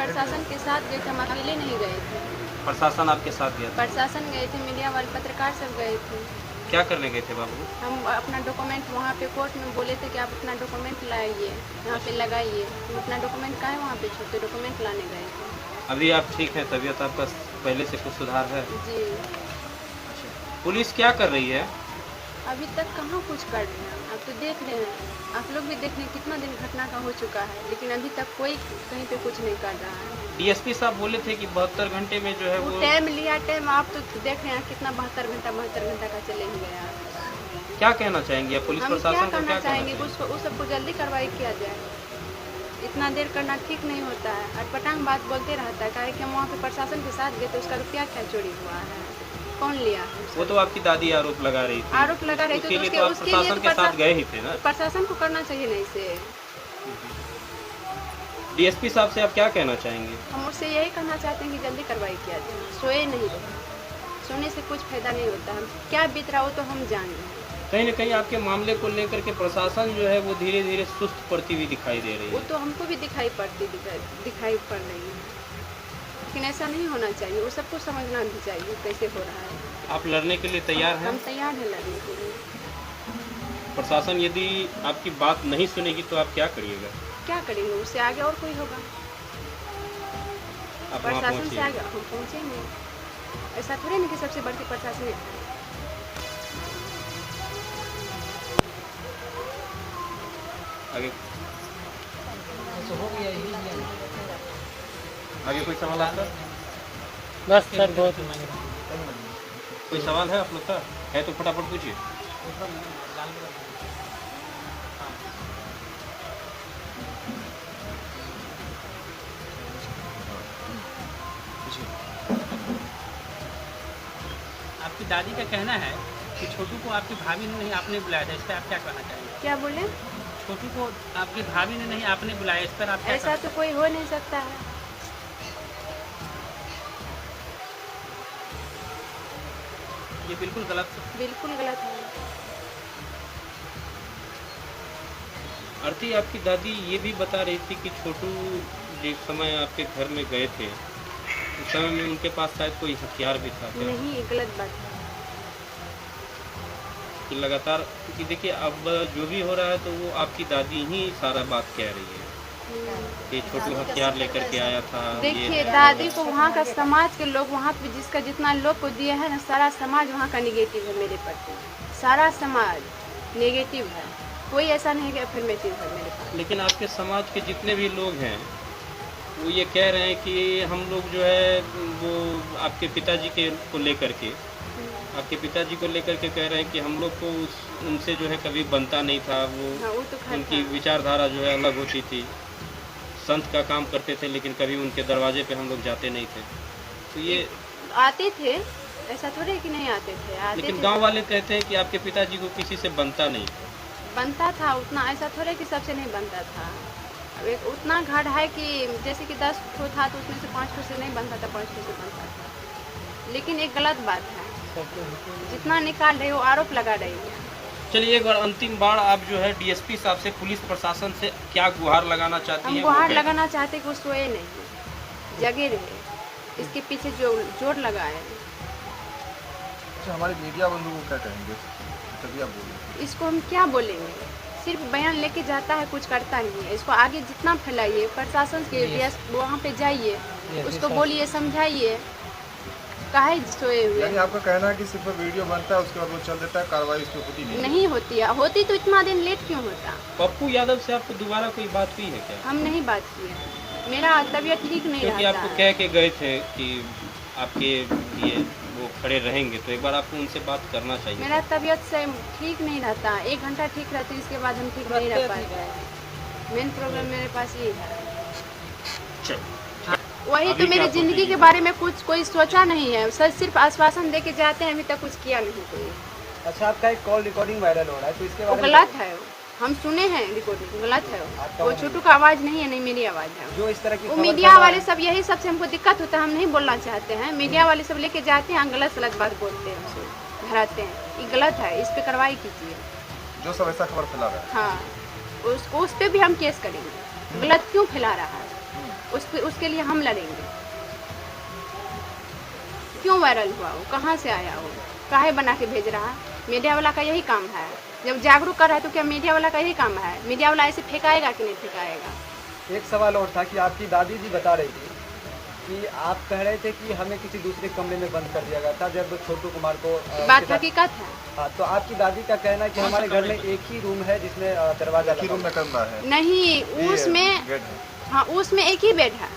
प्रशासन के साथ गए थे, हम अकेले नहीं गए थे। प्रशासन आपके साथ गया था? प्रशासन गए थे, मीडिया वाले पत्रकार सब गए थे। क्या करने गए थे बाबू? हम अपना डॉक्यूमेंट वहाँ पे कोर्ट में बोले थे कि आप अपना डॉक्यूमेंट लाइए, यहाँ पे लगाइए। हम अपना डॉक्यूमेंट का है वहाँ पे छोटे डॉक्यूमेंट लाने गए थे। अभी आप ठीक हैं? तबीयत आपका पहले से कुछ सुधार है? जी। पुलिस क्या कर रही है? अभी तक कहाँ कुछ कर रहे हैं, आप तो देख रहे हैं, आप लोग भी देख रहे हैं कितना दिन घटना का हो चुका है, लेकिन अभी तक कोई कहीं पे कुछ नहीं कर रहा है। डीएसपी साहब बोले थे कि 72 घंटे में जो है वो वो टाइम लिया, टाइम आप तो देख रहे हैं कितना 72 घंटा का चले ही गया। क्या कहना चाहेंगे आप? पुलिस हम क्या प्रशासन को करना क्या चाहेंगे, उसको उस सबको जल्दी कार्रवाई किया जाए। इतना देर करना ठीक नहीं होता है, अटपटांग बात बोलते रहता है। कारण कि हम वहाँ पे प्रशासन के साथ गए तो उसका रुपया क्या चोरी हुआ है, कौन लिया है? वो तो आपकी दादी आरोप लगा रही थी। आरोप लगा रही थी, उसके तो लिए तो आप प्रशासन के साथ गए ही थे ना? प्रशासन को करना चाहिए नहीं से। डीएसपी साहब से आप क्या कहना चाहेंगे? हम उससे यही कहना चाहते हैं कि जल्दी कार्रवाई किया जाए, सोए नहीं रहे, सोने से कुछ फायदा नहीं होता। हम क्या बीत रहा हो तो हम जान रहे हैं। कहीं न कहीं आपके मामले को लेकर के प्रशासन जो है वो धीरे धीरे सुस्त पड़ती हुई दिखाई दे रही वो है। तो हमको भी दिखाई पड़ रही है, लेकिन ऐसा नहीं होना चाहिए। वो सबको समझना भी चाहिए कैसे हो रहा है। आप लड़ने के लिए तैयार हैं? हम तैयार हैं लड़ने के लिए। प्रशासन यदि आपकी बात नहीं सुनेगी तो आप क्या करिएगा? क्या करेंगे, उससे आगे और कोई होगा। आप वहाँ प्रशासन से पहुँचिए। आगे हम पहुँचेंगे। ऐसा थोड़ी नहीं कि सबसे बढ़ के प्रशासन है। आगे हो गया ही आगे कोई सवाल आता? बस सर बहुत कोई सवाल है आप लोग का? है तो फटाफट पूछिए। आपकी दादी का कहना है कि छोटू को आपकी भाभी ने नहीं आपने बुलाया था, इस पर आप क्या कहना चाहेंगे? क्या बोले? छोटू को आपकी भाभी ने नहीं आपने बुलाया, इस पर आप क्या ऐसा तो कोई हो नहीं सकता है। ये बिल्कुल गलत है। बिल्कुल गलत है। आरती, आपकी दादी ये भी बता रही थी कि छोटू जिस समय आपके घर में गए थे उस समय में उनके पास शायद कोई हथियार भी था क्या? नहीं, ये गलत बात है। कि लगातार, क्योंकि देखिए अब जो भी हो रहा है तो वो आपकी दादी ही सारा बात कह रही है कि छोटू हथियार लेकर के आया था। देखिए, दादी को वहाँ का समाज के लोग, वहाँ पे जिसका जितना लोग को दिया है ना, सारा समाज वहाँ का नेगेटिव है मेरे प्रति। सारा समाज नेगेटिव है, कोई ऐसा नहीं कि अफर्मेटिव है मेरे पास। लेकिन आपके समाज के जितने भी लोग हैं वो ये कह रहे हैं कि हम लोग जो है वो आपके पिताजी के को लेकर के आपके पिताजी को लेकर के कह रहे हैं कि हम लोग को उनसे जो है कभी बनता नहीं था। हाँ, वो तो खैर उनकी था। विचारधारा जो है अलग होती थी। संत का काम करते थे लेकिन कभी उनके दरवाजे पे हम लोग जाते नहीं थे। तो ये आते थे, ऐसा थोड़े कि नहीं आते थे, आते लेकिन थे। गांव वाले कहते हैं कि आपके पिताजी को किसी से बनता नहीं था। बनता था उतना, ऐसा थोड़े कि सबसे नहीं बनता था। अब एक उतना घाट है कि जैसे कि 10 ठो था तो उसमें से 5 ठो से नहीं बनता था, 5 ठो से बनता था। लेकिन एक गलत बात है, जितना निकाल रहे हो आरोप लगा रही है। चलिए, एक बार अंतिम बार आप जो है डीएसपी साहब से, पुलिस प्रशासन से क्या गुहार लगाना चाहती हम हैं? गुहार वो लगाना चाहते कि वो सोए नहीं, जगे रहे, इसके पीछे जो जोर लगाए। अच्छा, हमारे मीडिया बंधु को क्या कहेंगे? तभी आप बोलिए। इसको हम क्या बोलेंगे, सिर्फ बयान लेके जाता है, कुछ करता नहीं है। इसको आगे जितना फैलाइए, प्रशासन के वहाँ पे जाइए, उसको बोलिए, समझाइए, काहे सोए हुए। यानी आपका कहना है कि सिर्फ वीडियो बनता है उसके बाद वो चल देता है, कार्रवाई उस पर होती नहीं है? नहीं होती है, होती तो इतना दिन लेट क्यों होता। पप्पू यादव से आपको दोबारा कोई बात हुई है क्या? हम नहीं बात किए, मेरा तबीयत ठीक नहीं क्योंकि रहता आपको है। कह के गए थे कि आपके लिए वो खड़े रहेंगे, तो एक बार आपको उनसे बात करना चाहिए। मेरा तबीयत से ठीक नहीं रहता, 1 घंटा ठीक रहती, इसके बाद हम ठीक नहीं रह पाते हैं। मेन प्रॉब्लम मेरे पास ये है। वही अभी तो मेरी क्या जिंदगी सोचेंगे? के बारे में कुछ कोई सोचा नहीं है, सर सिर्फ आश्वासन दे के जाते हैं, अभी तक कुछ किया नहीं कोई। अच्छा, आपका एक कॉल रिकॉर्डिंग वायरल हो रहा है, तो इसके वो बारे में गलत है, हम सुने हैं रिकॉर्डिंग, गलत है वो छोटू का आवाज़ नहीं है, नहीं मेरी आवाज़ है। जो इस तरह की वो खबर मीडिया फैला वाले है, सब यही सबसे हमको दिक्कत होता है, हम नहीं बोलना चाहते हैं। मीडिया वाले सब लेके जाते हैं, गलत सलत बात बोलते हैं, हमसे धराते हैं, ये गलत है, इस पे कार्रवाई कीजिए। जो सब ऐसा खबर फैला रहा है। हाँ, उस पे भी हम केस करेंगे, गलत क्यों फैला रहा है। उसके लिए हम लड़ेंगे। क्यों वायरल हुआ वो, कहाँ से आया वो, काहे बना के भेज रहा है? मीडिया वाला का यही काम है। जब जागरूक कर रहा है तो क्या मीडिया वाला का यही काम है? मीडिया वाला ऐसे फेंकाएगा कि नहीं फेंकाएगा? एक सवाल और था कि आपकी दादी जी बता रही थी कि आप कह रहे थे कि हमें किसी दूसरे कमरे में बंद कर दिया गया था जब छोटू कुमार को बात हकीकत है। हाँ, तो आपकी दादी का कहना है कि हमारे घर में एक ही रूम है जिसमें दरवाजा एक ही रूम में कमरा है। नहीं, ये उसमें बेड है। हाँ, उसमें एक ही बेड है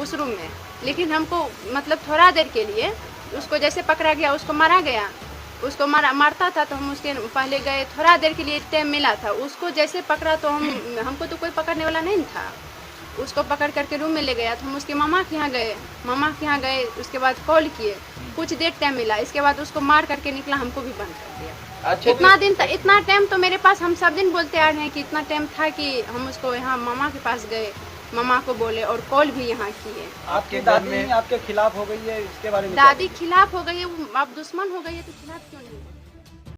उस रूम में। लेकिन हमको मतलब थोड़ा देर के लिए उसको जैसे पकड़ा गया, उसको मारा गया, उसको मारता था तो हम उसके पहले गए, थोड़ा देर के लिए टाइम मिला था। उसको जैसे पकड़ा तो हमको तो कोई पकड़ने वाला नहीं था। उसको पकड़ करके रूम में ले गया तो हम उसके मामा के यहाँ गए, उसके बाद कॉल किए, कुछ देर टाइम मिला, इसके बाद उसको मार करके निकला, हमको भी बंद कर दिया। अच्छा, इतना टाइम तो मेरे पास, हम सब दिन बोलते आ रहे हैं कि इतना टाइम था कि हम उसको यहाँ मामा के पास गए, मामा को बोले और कॉल भी यहाँ किए। आपकी दादी आपके खिलाफ हो गई है, इसके बारे में दादी खिलाफ हो गई है, आप दुश्मन हो गई है तो खिलाफ क्यों नहीं?